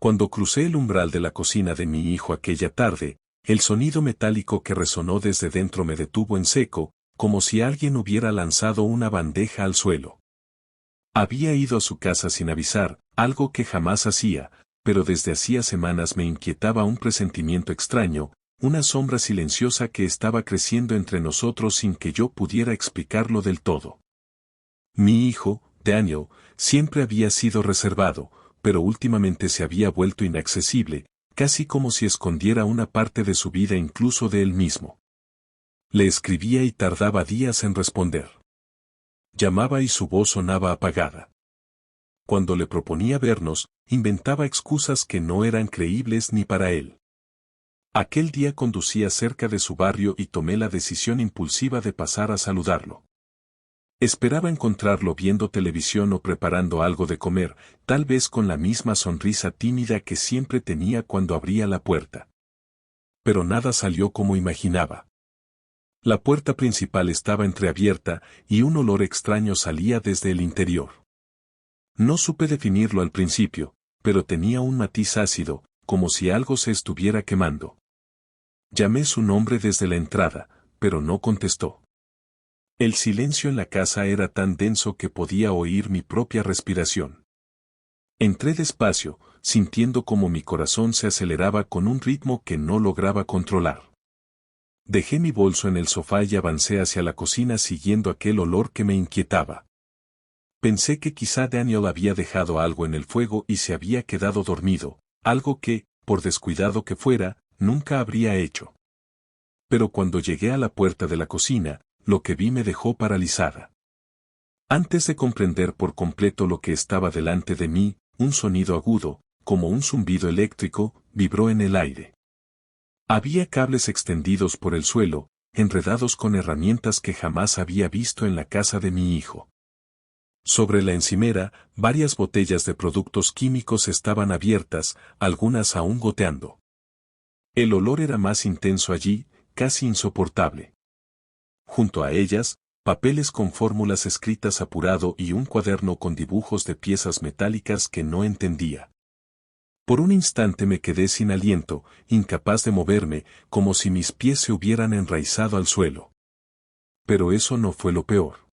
Cuando crucé el umbral de la cocina de mi hijo aquella tarde, el sonido metálico que resonó desde dentro me detuvo en seco, como si alguien hubiera lanzado una bandeja al suelo. Había ido a su casa sin avisar, algo que jamás hacía, pero desde hacía semanas me inquietaba un presentimiento extraño, una sombra silenciosa que estaba creciendo entre nosotros sin que yo pudiera explicarlo del todo. Mi hijo, Daniel, siempre había sido reservado, pero últimamente se había vuelto inaccesible, casi como si escondiera una parte de su vida incluso de él mismo. Le escribía y tardaba días en responder. Llamaba y su voz sonaba apagada. Cuando le proponía vernos, inventaba excusas que no eran creíbles ni para él. Aquel día conducía cerca de su barrio y tomé la decisión impulsiva de pasar a saludarlo. Esperaba encontrarlo viendo televisión o preparando algo de comer, tal vez con la misma sonrisa tímida que siempre tenía cuando abría la puerta. Pero nada salió como imaginaba. La puerta principal estaba entreabierta y un olor extraño salía desde el interior. No supe definirlo al principio, pero tenía un matiz ácido, como si algo se estuviera quemando. Llamé su nombre desde la entrada, pero no contestó. El silencio en la casa era tan denso que podía oír mi propia respiración. Entré despacio, sintiendo como mi corazón se aceleraba con un ritmo que no lograba controlar. Dejé mi bolso en el sofá y avancé hacia la cocina siguiendo aquel olor que me inquietaba. Pensé que quizá Daniel había dejado algo en el fuego y se había quedado dormido, algo que, por descuidado que fuera, nunca habría hecho. Pero cuando llegué a la puerta de la cocina, lo que vi me dejó paralizada. Antes de comprender por completo lo que estaba delante de mí, un sonido agudo, como un zumbido eléctrico, vibró en el aire. Había cables extendidos por el suelo, enredados con herramientas que jamás había visto en la casa de mi hijo. Sobre la encimera, varias botellas de productos químicos estaban abiertas, algunas aún goteando. El olor era más intenso allí, casi insoportable. Junto a ellas, papeles con fórmulas escritas apurado y un cuaderno con dibujos de piezas metálicas que no entendía. Por un instante me quedé sin aliento, incapaz de moverme, como si mis pies se hubieran enraizado al suelo. Pero eso no fue lo peor.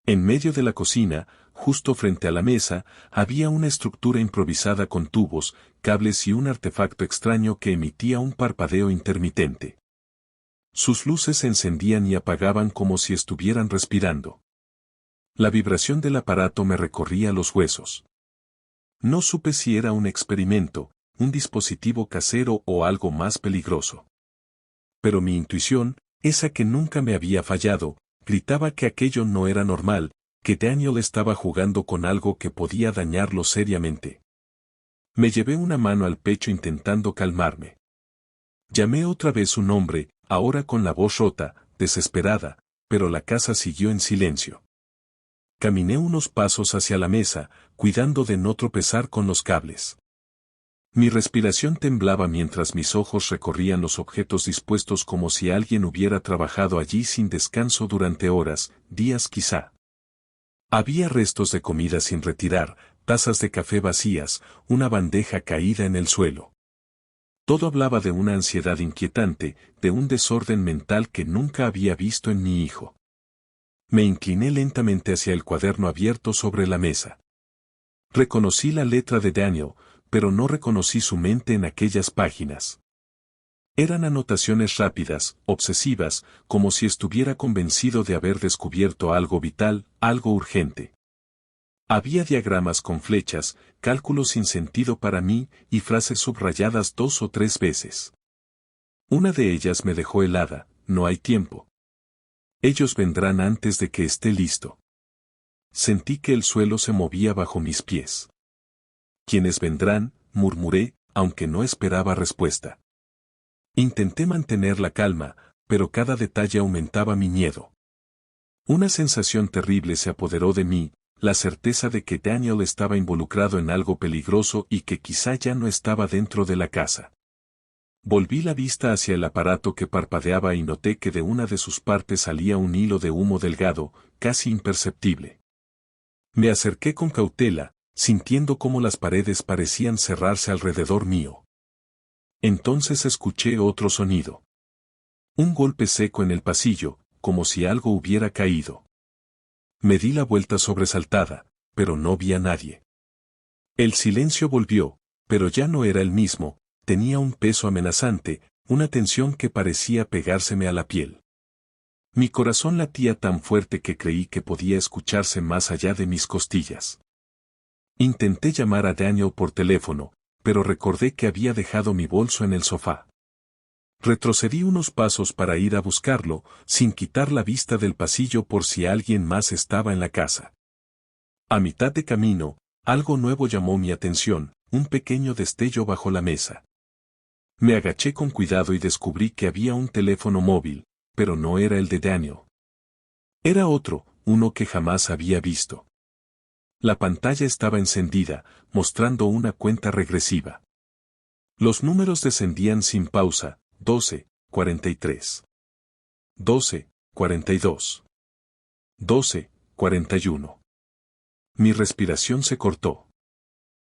En medio de la cocina, justo frente a la mesa, había una estructura improvisada con tubos, cables y un artefacto extraño que emitía un parpadeo intermitente. Sus luces se encendían y apagaban como si estuvieran respirando. La vibración del aparato me recorría los huesos. No supe si era un experimento, un dispositivo casero o algo más peligroso. Pero mi intuición, esa que nunca me había fallado, gritaba que aquello no era normal, que Daniel estaba jugando con algo que podía dañarlo seriamente. Me llevé una mano al pecho intentando calmarme. Llamé otra vez su nombre, ahora con la voz rota, desesperada, pero la casa siguió en silencio. Caminé unos pasos hacia la mesa, cuidando de no tropezar con los cables. Mi respiración temblaba mientras mis ojos recorrían los objetos dispuestos como si alguien hubiera trabajado allí sin descanso durante horas, días quizá. Había restos de comida sin retirar, tazas de café vacías, una bandeja caída en el suelo. Todo hablaba de una ansiedad inquietante, de un desorden mental que nunca había visto en mi hijo. Me incliné lentamente hacia el cuaderno abierto sobre la mesa. Reconocí la letra de Daniel, pero no reconocí su mente en aquellas páginas. Eran anotaciones rápidas, obsesivas, como si estuviera convencido de haber descubierto algo vital, algo urgente. Había diagramas con flechas, cálculos sin sentido para mí y frases subrayadas 2 o 3 veces. Una de ellas me dejó helada: no hay tiempo. Ellos vendrán antes de que esté listo. Sentí que el suelo se movía bajo mis pies. ¿Quiénes vendrán?, murmuré, aunque no esperaba respuesta. Intenté mantener la calma, pero cada detalle aumentaba mi miedo. Una sensación terrible se apoderó de mí, la certeza de que Daniel estaba involucrado en algo peligroso y que quizá ya no estaba dentro de la casa. Volví la vista hacia el aparato que parpadeaba y noté que de una de sus partes salía un hilo de humo delgado, casi imperceptible. Me acerqué con cautela, sintiendo cómo las paredes parecían cerrarse alrededor mío. Entonces escuché otro sonido. Un golpe seco en el pasillo, como si algo hubiera caído. Me di la vuelta sobresaltada, pero no vi a nadie. El silencio volvió, pero ya no era el mismo, tenía un peso amenazante, una tensión que parecía pegárseme a la piel. Mi corazón latía tan fuerte que creí que podía escucharse más allá de mis costillas. Intenté llamar a Daniel por teléfono, pero recordé que había dejado mi bolso en el sofá. Retrocedí unos pasos para ir a buscarlo, sin quitar la vista del pasillo por si alguien más estaba en la casa. A mitad de camino, algo nuevo llamó mi atención, un pequeño destello bajo la mesa. Me agaché con cuidado y descubrí que había un teléfono móvil, pero no era el de Daniel. Era otro, uno que jamás había visto. La pantalla estaba encendida, mostrando una cuenta regresiva. Los números descendían sin pausa, 12, 43. 12, 42. 12, 41. Mi respiración se cortó.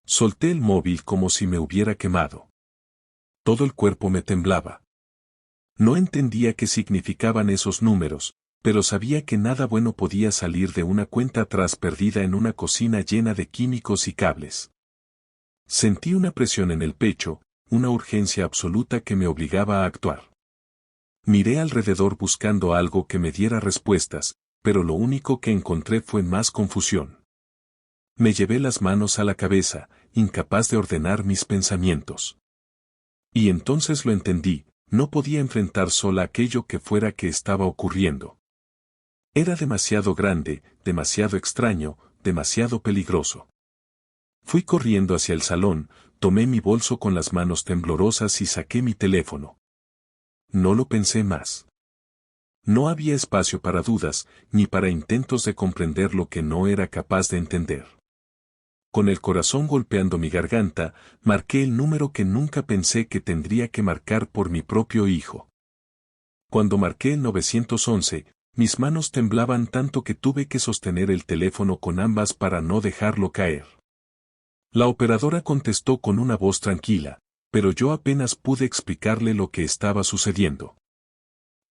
Solté el móvil como si me hubiera quemado. Todo el cuerpo me temblaba. No entendía qué significaban esos números, pero sabía que nada bueno podía salir de una cuenta atrás perdida en una cocina llena de químicos y cables. Sentí una presión en el pecho, una urgencia absoluta que me obligaba a actuar. Miré alrededor buscando algo que me diera respuestas, pero lo único que encontré fue más confusión. Me llevé las manos a la cabeza, incapaz de ordenar mis pensamientos. Y entonces lo entendí. No podía enfrentar sola aquello que fuera que estaba ocurriendo. Era demasiado grande, demasiado extraño, demasiado peligroso. Fui corriendo hacia el salón, tomé mi bolso con las manos temblorosas y saqué mi teléfono. No lo pensé más. No había espacio para dudas, ni para intentos de comprender lo que no era capaz de entender. Con el corazón golpeando mi garganta, marqué el número que nunca pensé que tendría que marcar por mi propio hijo. Cuando marqué el 911, mis manos temblaban tanto que tuve que sostener el teléfono con ambas para no dejarlo caer. La operadora contestó con una voz tranquila, pero yo apenas pude explicarle lo que estaba sucediendo.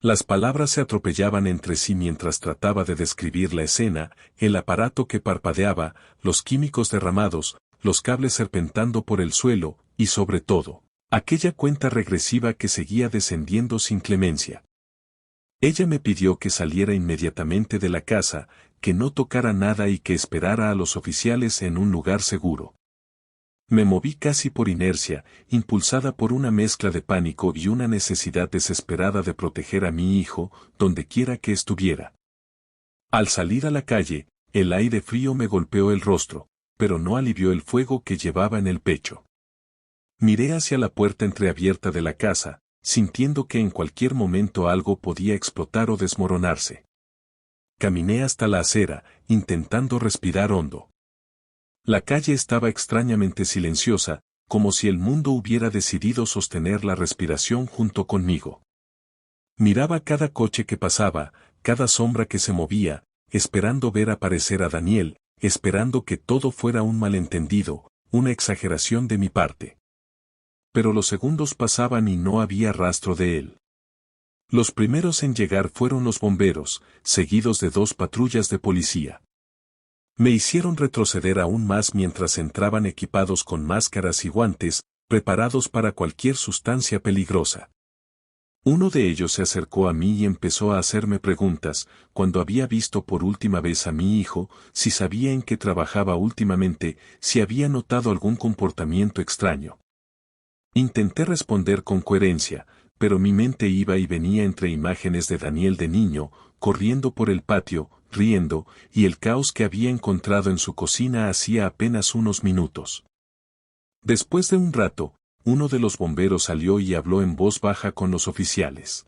Las palabras se atropellaban entre sí mientras trataba de describir la escena, el aparato que parpadeaba, los químicos derramados, los cables serpentando por el suelo, y sobre todo, aquella cuenta regresiva que seguía descendiendo sin clemencia. Ella me pidió que saliera inmediatamente de la casa, que no tocara nada y que esperara a los oficiales en un lugar seguro. Me moví casi por inercia, impulsada por una mezcla de pánico y una necesidad desesperada de proteger a mi hijo, donde quiera que estuviera. Al salir a la calle, el aire frío me golpeó el rostro, pero no alivió el fuego que llevaba en el pecho. Miré hacia la puerta entreabierta de la casa, sintiendo que en cualquier momento algo podía explotar o desmoronarse. Caminé hasta la acera, intentando respirar hondo. La calle estaba extrañamente silenciosa, como si el mundo hubiera decidido sostener la respiración junto conmigo. Miraba cada coche que pasaba, cada sombra que se movía, esperando ver aparecer a Daniel, esperando que todo fuera un malentendido, una exageración de mi parte. Pero los segundos pasaban y no había rastro de él. Los primeros en llegar fueron los bomberos, seguidos de 2 patrullas de policía. Me hicieron retroceder aún más mientras entraban equipados con máscaras y guantes, preparados para cualquier sustancia peligrosa. Uno de ellos se acercó a mí y empezó a hacerme preguntas, cuando había visto por última vez a mi hijo, si sabía en qué trabajaba últimamente, si había notado algún comportamiento extraño. Intenté responder con coherencia, pero mi mente iba y venía entre imágenes de Daniel de niño, corriendo por el patio, riendo, y el caos que había encontrado en su cocina hacía apenas unos minutos. Después de un rato, uno de los bomberos salió y habló en voz baja con los oficiales.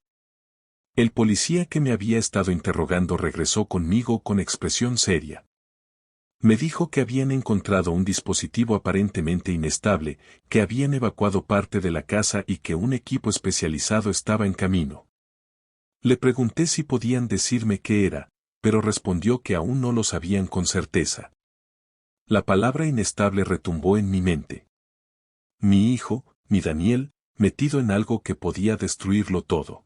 El policía que me había estado interrogando regresó conmigo con expresión seria. Me dijo que habían encontrado un dispositivo aparentemente inestable, que habían evacuado parte de la casa y que un equipo especializado estaba en camino. Le pregunté si podían decirme qué era, pero respondió que aún no lo sabían con certeza. La palabra inestable retumbó en mi mente. Mi hijo, mi Daniel, metido en algo que podía destruirlo todo.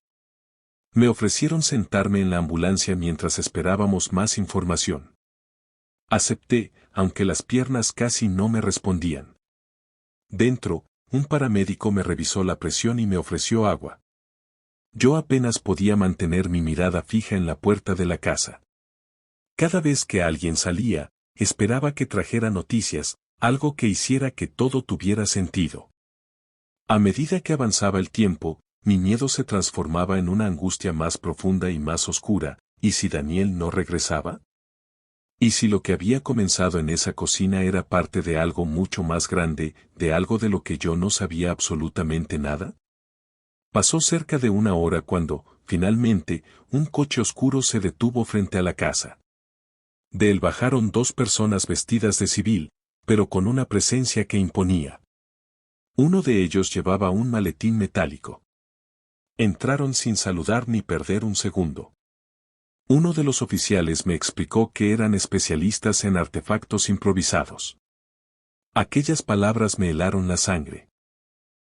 Me ofrecieron sentarme en la ambulancia mientras esperábamos más información. Acepté, aunque las piernas casi no me respondían. Dentro, un paramédico me revisó la presión y me ofreció agua. Yo apenas podía mantener mi mirada fija en la puerta de la casa. Cada vez que alguien salía, esperaba que trajera noticias, algo que hiciera que todo tuviera sentido. A medida que avanzaba el tiempo, mi miedo se transformaba en una angustia más profunda y más oscura. ¿Y si Daniel no regresaba? ¿Y si lo que había comenzado en esa cocina era parte de algo mucho más grande, de algo de lo que yo no sabía absolutamente nada? Pasó cerca de una hora cuando, finalmente, un coche oscuro se detuvo frente a la casa. De él bajaron dos personas vestidas de civil, pero con una presencia que imponía. Uno de ellos llevaba un maletín metálico. Entraron sin saludar ni perder un segundo. Uno de los oficiales me explicó que eran especialistas en artefactos improvisados. Aquellas palabras me helaron la sangre.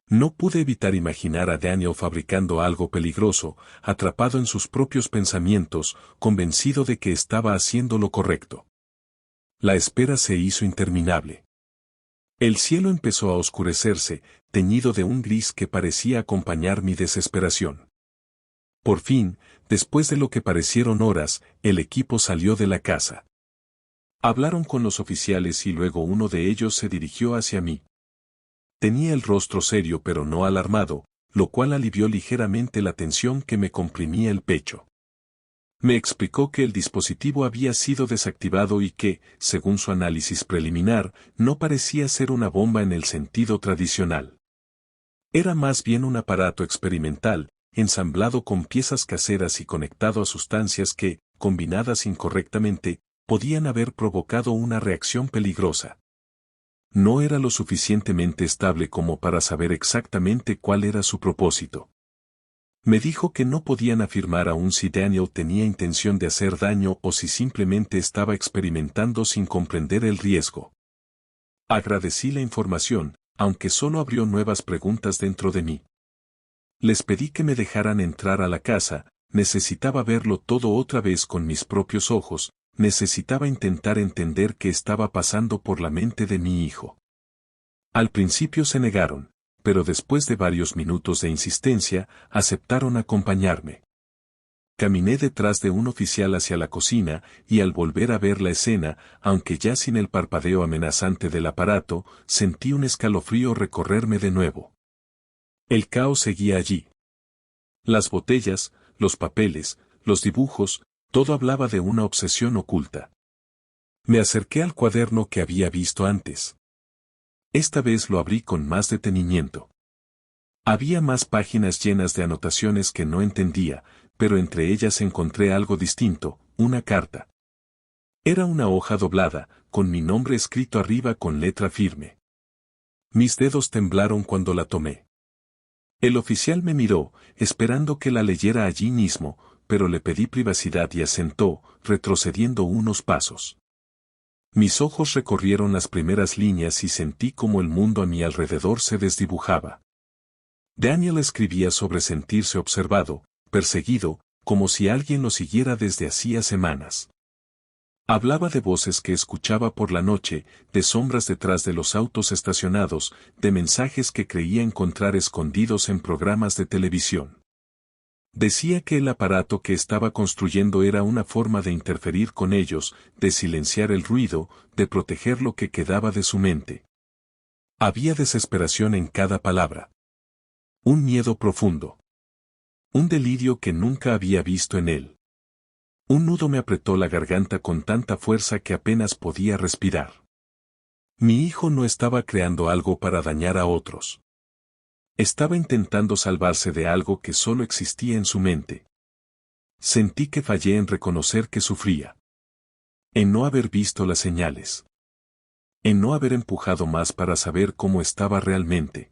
No pude evitar imaginar a Daniel fabricando algo peligroso, atrapado en sus propios pensamientos, convencido de que estaba haciendo lo correcto. La espera se hizo interminable. El cielo empezó a oscurecerse, teñido de un gris que parecía acompañar mi desesperación. Por fin, después de lo que parecieron horas, el equipo salió de la casa. Hablaron con los oficiales y luego uno de ellos se dirigió hacia mí. Tenía el rostro serio pero no alarmado, lo cual alivió ligeramente la tensión que me comprimía el pecho. Me explicó que el dispositivo había sido desactivado y que, según su análisis preliminar, no parecía ser una bomba en el sentido tradicional. Era más bien un aparato experimental, ensamblado con piezas caseras y conectado a sustancias que, combinadas incorrectamente, podían haber provocado una reacción peligrosa. No era lo suficientemente estable como para saber exactamente cuál era su propósito. Me dijo que no podían afirmar aún si Daniel tenía intención de hacer daño o si simplemente estaba experimentando sin comprender el riesgo. Agradecí la información, aunque solo abrió nuevas preguntas dentro de mí. Les pedí que me dejaran entrar a la casa, necesitaba verlo todo otra vez con mis propios ojos, necesitaba intentar entender qué estaba pasando por la mente de mi hijo. Al principio se negaron, pero después de varios minutos de insistencia, aceptaron acompañarme. Caminé detrás de un oficial hacia la cocina, y al volver a ver la escena, aunque ya sin el parpadeo amenazante del aparato, sentí un escalofrío recorrerme de nuevo. El caos seguía allí. Las botellas, los papeles, los dibujos, todo hablaba de una obsesión oculta. Me acerqué al cuaderno que había visto antes. Esta vez lo abrí con más detenimiento. Había más páginas llenas de anotaciones que no entendía, pero entre ellas encontré algo distinto, una carta. Era una hoja doblada, con mi nombre escrito arriba con letra firme. Mis dedos temblaron cuando la tomé. El oficial me miró, esperando que la leyera allí mismo, pero le pedí privacidad y asentó, retrocediendo unos pasos. Mis ojos recorrieron las primeras líneas y sentí como el mundo a mi alrededor se desdibujaba. Daniel escribía sobre sentirse observado, perseguido, como si alguien lo siguiera desde hacía semanas. Hablaba de voces que escuchaba por la noche, de sombras detrás de los autos estacionados, de mensajes que creía encontrar escondidos en programas de televisión. Decía que el aparato que estaba construyendo era una forma de interferir con ellos, de silenciar el ruido, de proteger lo que quedaba de su mente. Había desesperación en cada palabra. Un miedo profundo. Un delirio que nunca había visto en él. Un nudo me apretó la garganta con tanta fuerza que apenas podía respirar. Mi hijo no estaba creando algo para dañar a otros. Estaba intentando salvarse de algo que solo existía en su mente. Sentí que fallé en reconocer que sufría. En no haber visto las señales. En no haber empujado más para saber cómo estaba realmente.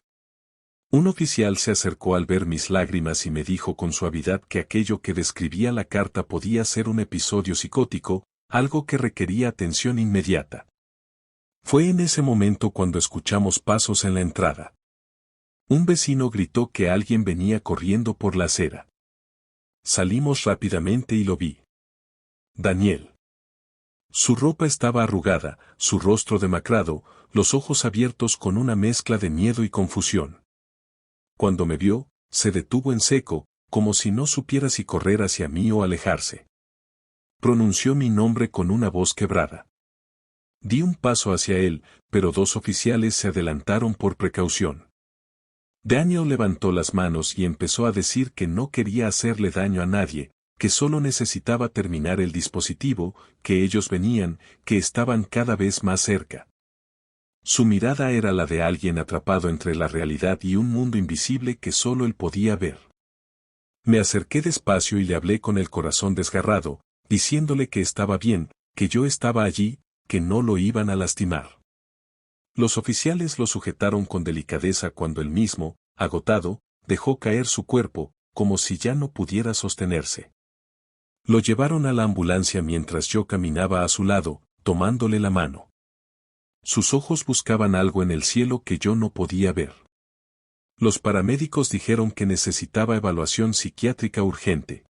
Un oficial se acercó al ver mis lágrimas y me dijo con suavidad que aquello que describía la carta podía ser un episodio psicótico, algo que requería atención inmediata. Fue en ese momento cuando escuchamos pasos en la entrada. Un vecino gritó que alguien venía corriendo por la acera. Salimos rápidamente y lo vi. Daniel. Su ropa estaba arrugada, su rostro demacrado, los ojos abiertos con una mezcla de miedo y confusión. Cuando me vio, se detuvo en seco, como si no supiera si correr hacia mí o alejarse. Pronunció mi nombre con una voz quebrada. Di un paso hacia él, pero dos oficiales se adelantaron por precaución. Daniel levantó las manos y empezó a decir que no quería hacerle daño a nadie, que solo necesitaba terminar el dispositivo, que ellos venían, que estaban cada vez más cerca. Su mirada era la de alguien atrapado entre la realidad y un mundo invisible que solo él podía ver. Me acerqué despacio y le hablé con el corazón desgarrado, diciéndole que estaba bien, que yo estaba allí, que no lo iban a lastimar. Los oficiales lo sujetaron con delicadeza cuando él mismo, agotado, dejó caer su cuerpo, como si ya no pudiera sostenerse. Lo llevaron a la ambulancia mientras yo caminaba a su lado, tomándole la mano. Sus ojos buscaban algo en el cielo que yo no podía ver. Los paramédicos dijeron que necesitaba evaluación psiquiátrica urgente.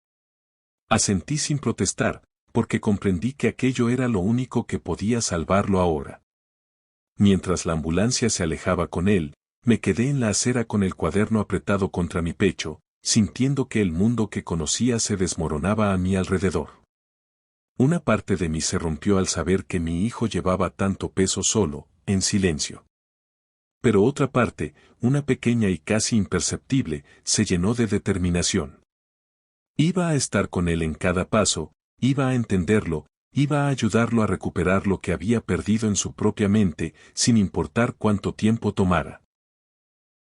Asentí sin protestar, porque comprendí que aquello era lo único que podía salvarlo ahora. Mientras la ambulancia se alejaba con él, me quedé en la acera con el cuaderno apretado contra mi pecho, sintiendo que el mundo que conocía se desmoronaba a mi alrededor. Una parte de mí se rompió al saber que mi hijo llevaba tanto peso solo, en silencio. Pero otra parte, una pequeña y casi imperceptible, se llenó de determinación. Iba a estar con él en cada paso, iba a entenderlo, iba a ayudarlo a recuperar lo que había perdido en su propia mente, sin importar cuánto tiempo tomara.